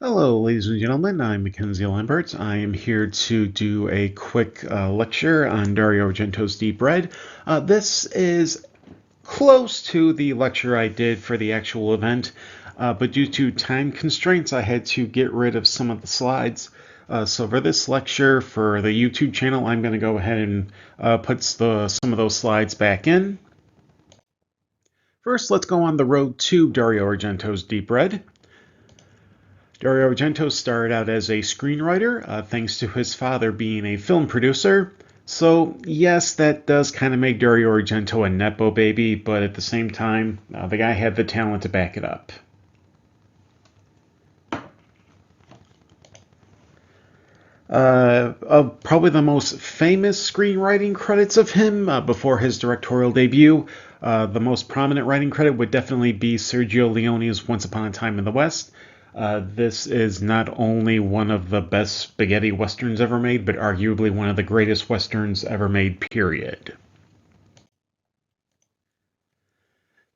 Hello, ladies and gentlemen. I'm Mackenzie Lambert. I am here to do a quick lecture on Dario Argento's Deep Red. This is close to the lecture I did for the actual event, but due to time constraints, I had to get rid of some of the slides. So for this lecture for the YouTube channel, I'm going to go ahead and put some of those slides back in. First, let's go on the road to Dario Argento's Deep Red. Dario Argento started out as a screenwriter, thanks to his father being a film producer. So yes, that does kind of make Dario Argento a nepo baby, but at the same time, the guy had the talent to back it up. Probably the most famous screenwriting credits of him before his directorial debut, the most prominent writing credit would definitely be Sergio Leone's Once Upon a Time in the West. This is not only one of the best spaghetti westerns ever made, but arguably one of the greatest westerns ever made, period.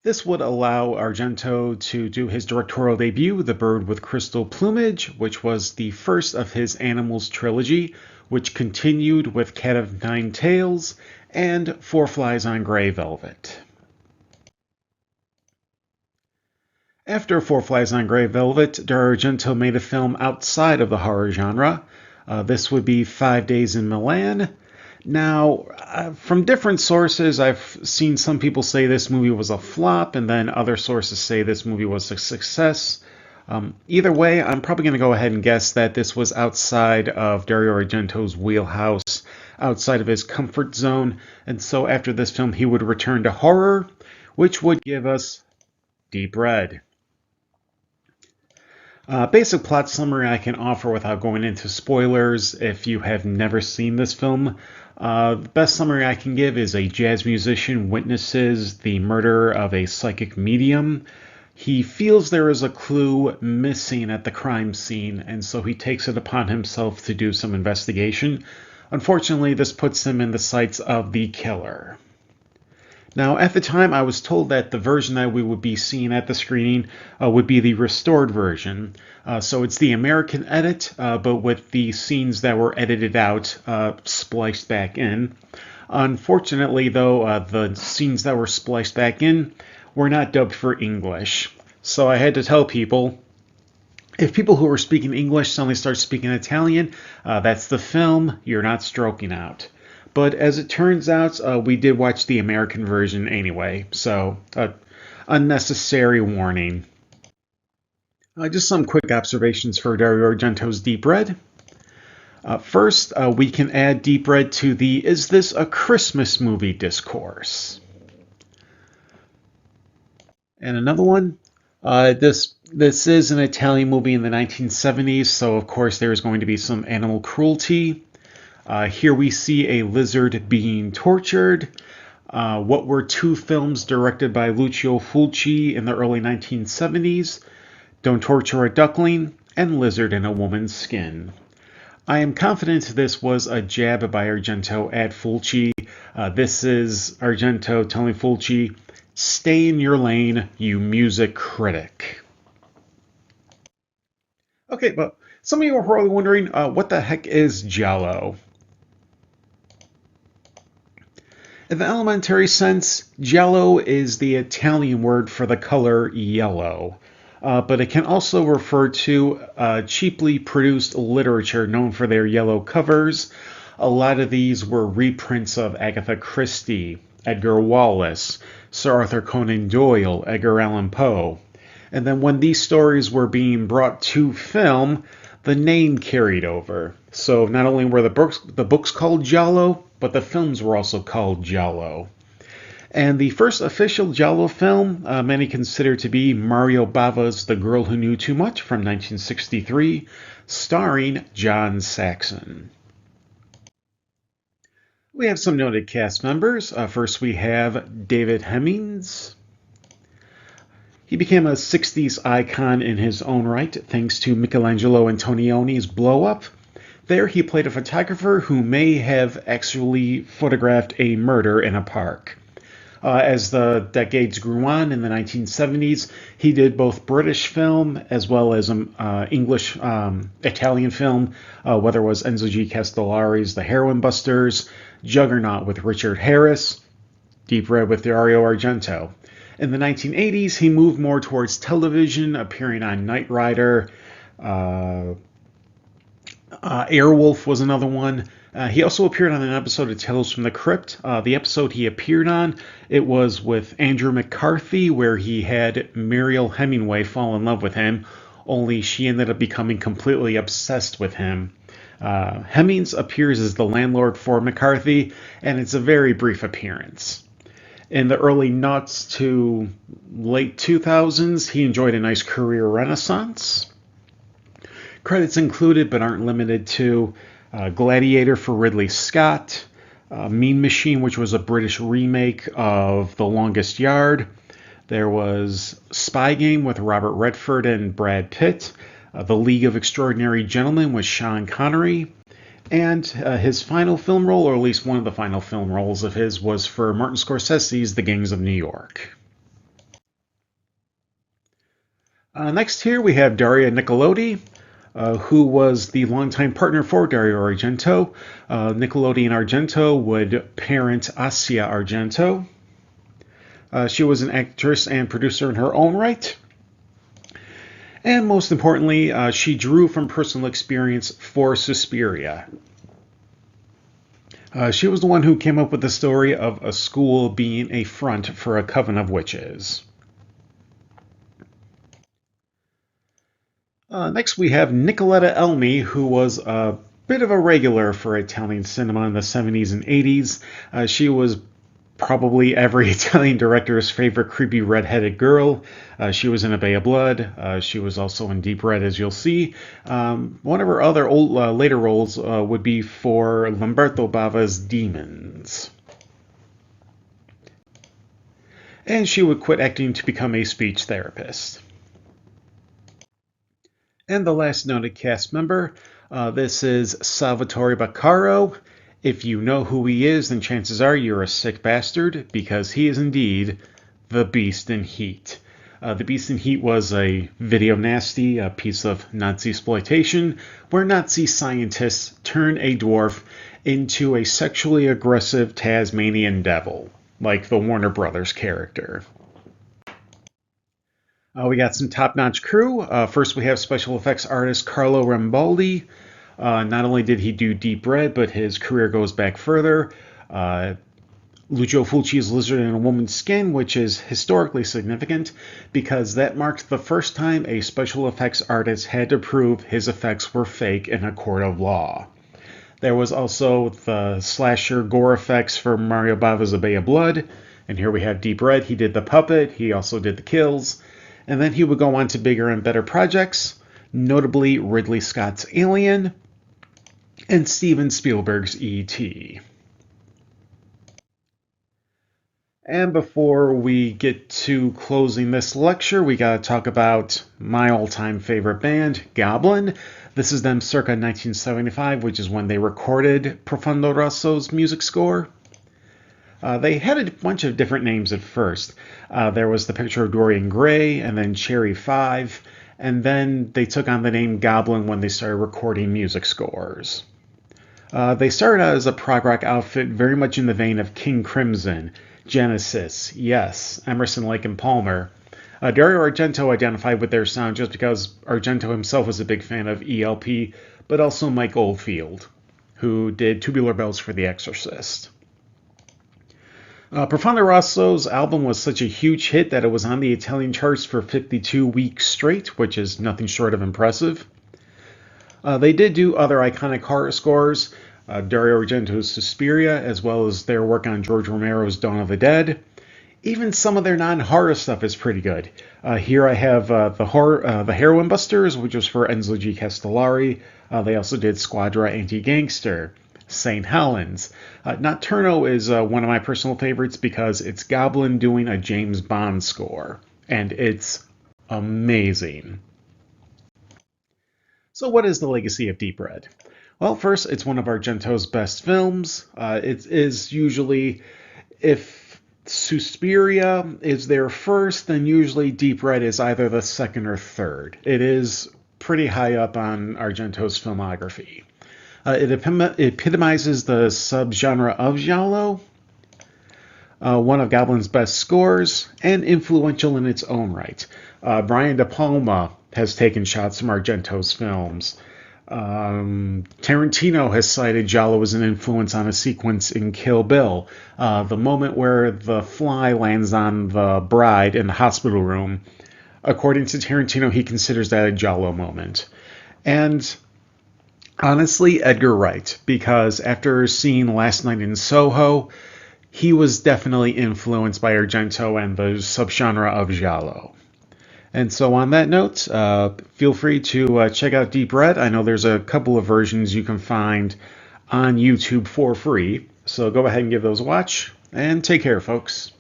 This would allow Argento to do his directorial debut, The Bird with Crystal Plumage, which was the first of his Animals trilogy, which continued with Cat of Nine Tails and Four Flies on Grey Velvet. After Four Flies on Grey Velvet, Dario Argento made a film outside of the horror genre. This would be 5 Days in Milan. Now, from different sources, I've seen some people say this movie was a flop, and then other sources say this movie was a success. Either way, I'm probably going to go ahead and guess that this was outside of Dario Argento's wheelhouse, outside of his comfort zone, and so after this film, he would return to horror, which would give us Deep Red. Basic plot summary I can offer without going into spoilers if you have never seen this film. The best summary I can give is a jazz musician witnesses the murder of a psychic medium. He feels there is a clue missing at the crime scene, and so he takes it upon himself to do some investigation. Unfortunately, this puts him in the sights of the killer. Now, at the time, I was told that the version that we would be seeing at the screening would be the restored version. So it's the American edit, but with the scenes that were edited out spliced back in. Unfortunately, though, the scenes that were spliced back in were not dubbed for English. So I had to tell people, if people who were speaking English suddenly start speaking Italian, that's the film, you're not stroking out. But as it turns out, we did watch the American version anyway, so unnecessary warning. Just some quick observations for Dario Argento's Deep Red. First, we can add Deep Red to the "Is this a Christmas movie?" discourse. And another one, this is an Italian movie in the 1970s, so of course there is going to be some animal cruelty. Here we see a lizard being tortured. What were two films directed by Lucio Fulci in the early 1970s? Don't Torture a Duckling and Lizard in a Woman's Skin. I am confident this was a jab by Argento at Fulci. This is Argento telling Fulci, stay in your lane, you music critic. Okay, but some of you are probably wondering, what the heck is giallo? In the elementary sense, giallo is the Italian word for the color yellow, but it can also refer to cheaply produced literature known for their yellow covers. A lot of these were reprints of Agatha Christie, Edgar Wallace, Sir Arthur Conan Doyle, Edgar Allan Poe. And then when these stories were being brought to film, the name carried over. So not only were the books called giallo, but the films were also called giallo. And the first official giallo film, many consider to be Mario Bava's The Girl Who Knew Too Much from 1963, starring John Saxon. We have some noted cast members. First, we have David Hemmings. He became a 60s icon in his own right thanks to Michelangelo Antonioni's Blow Up. There, he played a photographer who may have actually photographed a murder in a park. As the decades grew on in the 1970s, he did both British film as well as English Italian film, whether it was Enzo G. Castellari's The Heroin Busters, Juggernaut with Richard Harris, Deep Red with Dario Argento. In the 1980s, he moved more towards television, appearing on Knight Rider. Airwolf was another one. He also appeared on an episode of Tales from the Crypt. The episode he appeared on, it was with Andrew McCarthy, where he had Mariel Hemingway fall in love with him, only she ended up becoming completely obsessed with him. Hemmings appears as the landlord for McCarthy, and it's a very brief appearance. In the early noughts to late 2000s, he enjoyed a nice career renaissance. Credits included but aren't limited to Gladiator for Ridley Scott, Mean Machine, which was a British remake of The Longest Yard. There was Spy Game with Robert Redford and Brad Pitt, The League of Extraordinary Gentlemen with Sean Connery, and his final film role, or at least one of the final film roles of his, was for Martin Scorsese's The Gangs of New York. Next here we have Dario Nicolodi, who was the longtime partner for Dario Argento. Nicolodi and Argento would parent Asia Argento. She was an actress and producer in her own right. And most importantly, she drew from personal experience for Suspiria. She was the one who came up with the story of a school being a front for a coven of witches. Next, we have Nicoletta Elmi, who was a bit of a regular for Italian cinema in the 70s and 80s. She was probably every Italian director's favorite creepy red-headed girl. She was in A Bay of Blood. She was also in Deep Red, as you'll see. One of her other later roles would be for Lamberto Bava's Demons. And she would quit acting to become a speech therapist. And the last noted cast member, this is Salvatore Baccaro. If you know who he is, then chances are you're a sick bastard, because he is indeed the Beast in Heat. The Beast in Heat was a video nasty, a piece of Nazi exploitation, where Nazi scientists turn a dwarf into a sexually aggressive Tasmanian devil, like the Warner Brothers character. We got some top-notch crew. First, we have special effects artist Carlo Rambaldi. Not only did he do Deep Red, but his career goes back further. Lucio Fulci's Lizard in a Woman's Skin, which is historically significant because that marked the first time a special effects artist had to prove his effects were fake in a court of law. There was also the slasher gore effects for Mario Bava's A Bay of Blood. And here we have Deep Red. He did the puppet. He also did the kills. And then he would go on to bigger and better projects, notably Ridley Scott's Alien and Steven Spielberg's E.T. And before we get to closing this lecture, we gotta talk about my all-time favorite band, Goblin. This is them circa 1975, which is when they recorded Profondo Rosso's music score. They had a bunch of different names at first. There was the Picture of Dorian Gray, and then Cherry 5, and then they took on the name Goblin when they started recording music scores. They started out as a prog rock outfit very much in the vein of King Crimson, Genesis, Yes, Emerson, Lake and Palmer. Dario Argento identified with their sound just because Argento himself was a big fan of ELP, but also Mike Oldfield, who did Tubular Bells for The Exorcist. Profondo Rosso's album was such a huge hit that it was on the Italian charts for 52 weeks straight, which is nothing short of impressive. They did do other iconic horror scores, Dario Argento's Suspiria, as well as their work on George Romero's Dawn of the Dead. Even some of their non-horror stuff is pretty good. Here I have the Heroin Busters, which was for Enzo G. Castellari. They also did Squadra Anti-Gangster. St. Helens. Nocturno is one of my personal favorites because it's Goblin doing a James Bond score, and it's amazing. So, what is the legacy of Deep Red? Well, first, it's one of Argento's best films. It is usually, if Suspiria is there first, then usually Deep Red is either the second or third. It is pretty high up on Argento's filmography. It epitomizes the subgenre of giallo, one of Goblin's best scores, and influential in its own right. Brian De Palma has taken shots from Argento's films. Tarantino has cited giallo as an influence on a sequence in Kill Bill. The moment where the fly lands on the bride in the hospital room. According to Tarantino, he considers that a giallo moment. And honestly, Edgar Wright, because after seeing Last Night in Soho, he was definitely influenced by Argento and the subgenre of giallo. And so on that note, feel free to check out Deep Red. I know there's a couple of versions you can find on YouTube for free. So go ahead and give those a watch. And take care, folks.